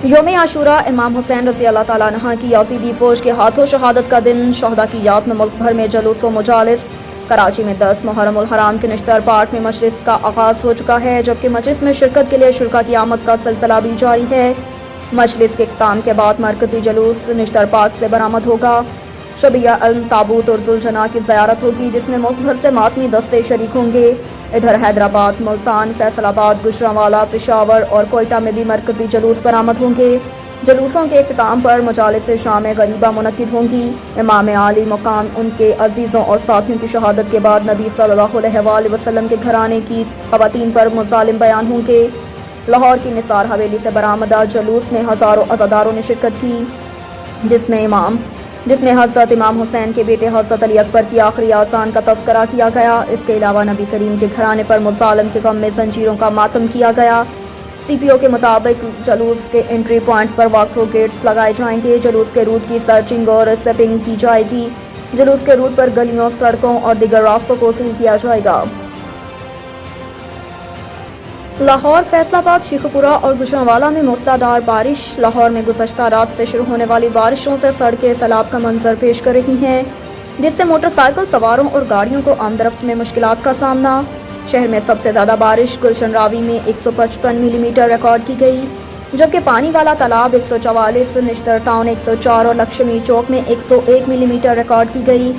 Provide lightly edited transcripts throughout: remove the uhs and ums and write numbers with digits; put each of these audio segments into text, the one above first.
یوم عاشورہ امام حسین رضی اللہ تعالیٰ عنہ کی یزیدی فوج کے ہاتھوں شہادت کا دن، شہداء کی یاد میں ملک بھر میں جلوس و مجالس۔ کراچی میں 10 محرم الحرام کے نشتر پاٹ میں مجلس کا آغاز ہو چکا ہے، جبکہ مجلس میں شرکت کے لیے شرکاء کی آمد کا سلسلہ بھی جاری ہے۔ مجلس کے اختتام کے بعد مرکزی جلوس نشتر پاٹ سے برآمد ہوگا۔ شبیہ علم تابوت اور ذوالجناح کی زیارت ہوگی، جس میں ملک بھر سے ماتمی دستے شریک ہوں گے۔ ادھر حیدرآباد، ملتان، فیصل آباد، گوجرانوالہ، پشاور اور کوئٹہ میں بھی مرکزی جلوس برآمد ہوں گے۔ جلوسوں کے اختتام پر مجالس شام غریبہ منعقد ہوں گی۔ امام عالی مقام ان کے عزیزوں اور ساتھیوں کی شہادت کے بعد نبی صلی اللہ علیہ وآلہ وسلم کے گھرانے کی خواتین پر مظالم بیان ہوں گے۔ لاہور کی نثار حویلی سے برآمدہ جلوس میں ہزاروں عزاداروں نے شرکت کی، جس میں حضرت امام حسین کے بیٹے حضرت علی اکبر کی آخری آذان کا تذکرہ کیا گیا۔ اس کے علاوہ نبی کریم کے گھرانے پر مظالم کے غم میں زنجیروں کا ماتم کیا گیا۔ سی پی او کے مطابق جلوس کے انٹری پوائنٹس پر واک تھرو گیٹس لگائے جائیں گے۔ جلوس کے روٹ کی سرچنگ اور اسویپنگ کی جائے گی۔ جلوس کے روٹ پر گلیوں، سڑکوں اور دیگر راستوں کو سیل کیا جائے گا۔ لاہور، فیصل آباد، شیخو پورہ اور گوجرانوالہ میں موسلادھار بارش۔ لاہور میں گزشتہ رات سے شروع ہونے والی بارشوں سے سڑکیں سیلاب کا منظر پیش کر رہی ہیں، جس سے موٹر سائیکل سواروں اور گاڑیوں کو آمد رفت میں مشکلات کا سامنا۔ شہر میں سب سے زیادہ بارش گلشن راوی میں 155 ملی میٹر ریکارڈ کی گئی، جبکہ پانی والا تالاب 144، نشتر ٹاؤن 104 اور لکشمی چوک میں 101 ملی میٹر ریکارڈ کی گئی۔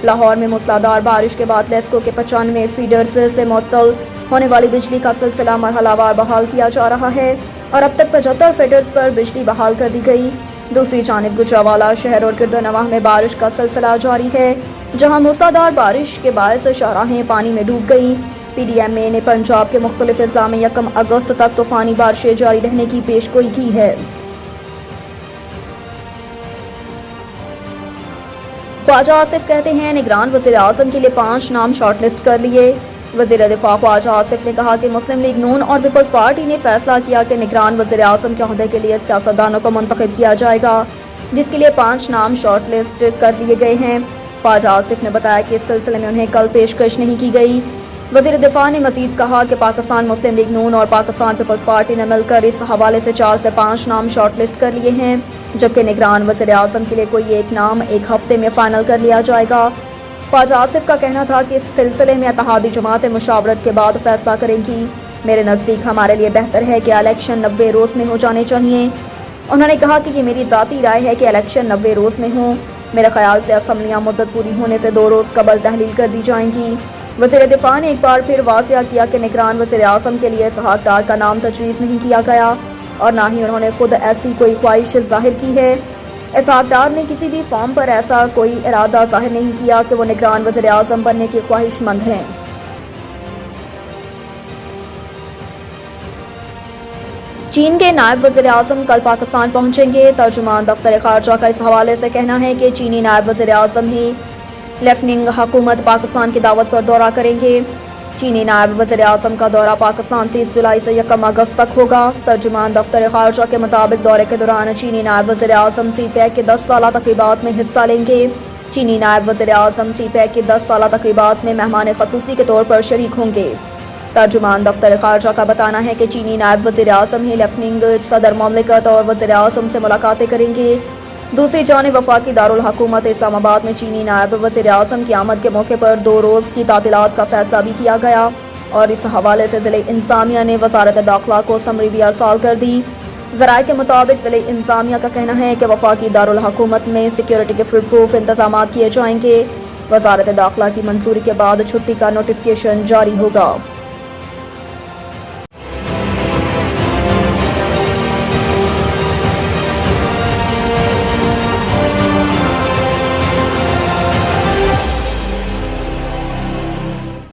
لاہور میں موسلادھار بارش کے بعد لیسکو کے 95 فیڈرز سے معطل ہونے والی بجلی کا سلسلہ مرحلہ وار بحال کیا جا رہا ہے اور اب تک 75 فیڈرز پر بجلی بحال کر دی گئی۔ دوسری جانب گوجرانوالہ شہر اور گرد و نواح میں بارش کا سلسلہ جاری ہے، جہاں موسلادھار بارش کے باعث شاہراہیں پانی میں ڈوب گئیں۔ پی ڈی ایم اے نے پنجاب کے مختلف اضلاع میں 1 اگست تک طوفانی بارشیں جاری رہنے کی پیش گوئی کی ہے۔ خواجہ آصف کہتے ہیں نگران وزیر اعظم کے لیے 5 نام شارٹ لسٹ کر لیے۔ وزیر دفاع خواجہ آصف نے کہا کہ مسلم لیگ نون اور پیپلز پارٹی نے فیصلہ کیا کہ نگران وزیر اعظم کے عہدے کے لیے سیاستدانوں کو منتخب کیا جائے گا، جس کے لیے 5 نام شارٹ لسٹ کر لیے گئے ہیں۔ خواجہ آصف نے بتایا کہ اس سلسلے میں انہیں کل پیشکش نہیں کی گئی۔ وزیر دفاع نے مزید کہا کہ پاکستان مسلم لیگ نون اور پاکستان پیپلز پارٹی نے مل کر اس حوالے سے 4 سے 5 نام شارٹ لسٹ کر لیے ہیں، جبکہ نگران وزیر اعظم کے لیے کوئی ایک نام 1 ہفتے میں فائنل کر لیا جائے گا۔ خواجہ آصف کا کہنا تھا کہ اس سلسلے میں اتحادی جماعتیں مشاورت کے بعد فیصلہ کریں گی۔ میرے نزدیک ہمارے لیے بہتر ہے کہ الیکشن 90 روز میں ہو جانے چاہیے۔ انہوں نے کہا کہ یہ میری ذاتی رائے ہے کہ الیکشن 90 روز میں ہوں۔ میرے خیال سے اسمبلیاں مدت پوری ہونے سے 2 روز قبل تحلیل کر دی جائیں گی۔ وزیر دفاع نے ایک بار پھر واضح کیا کہ نگران وزیر اعظم کے لیے اسحاق ڈار کا نام تجویز نہیں کیا گیا اور نہ ہی انہوں نے خود ایسی کوئی خواہش ظاہر کی ہے۔ اسحاق ڈار نے کسی بھی فارم پر ایسا کوئی ارادہ ظاہر نہیں کیا کہ وہ نگران وزیر اعظم بننے کی خواہش مند ہیں۔ چین کے نائب وزیر اعظم کل پاکستان پہنچیں گے۔ ترجمان دفتر خارجہ کا اس حوالے سے کہنا ہے کہ چینی نائب وزیر اعظم ہی لیفٹننٹ حکومت پاکستان کی دعوت پر دورہ کریں گے۔ چینی نائب وزیر اعظم کا دورہ پاکستان 30 جولائی سے 1 اگست تک ہوگا۔ ترجمان دفتر خارجہ کے مطابق دورے کے دوران چینی نائب وزیر اعظم سی پیک کے 10 سالہ تقریبات میں حصہ لیں گے۔ چینی نائب وزیر اعظم سی پیک کی 10 سالہ تقریبات میں مہمان خصوصی کے طور پر شریک ہوں گے۔ ترجمان دفتر خارجہ کا بتانا ہے کہ چینی نائب وزیر اعظم ہی لیفٹننٹ صدر مملکت اور وزیر اعظم سے ملاقاتیں کریں گے۔ دوسری جانب وفاقی دارالحکومت اسلام آباد میں چینی نائب وزیر اعظم کی آمد کے موقع پر 2 روز کی تعطیلات کا فیصلہ بھی کیا گیا اور اس حوالے سے ضلع انتظامیہ نے وزارت داخلہ کو سمری بھی ارسال کر دی۔ ذرائع کے مطابق ضلع انتظامیہ کا کہنا ہے کہ وفاقی دارالحکومت میں سیکیورٹی کے فل پروف انتظامات کیے جائیں گے۔ وزارت داخلہ کی منظوری کے بعد چھٹی کا نوٹیفکیشن جاری ہوگا۔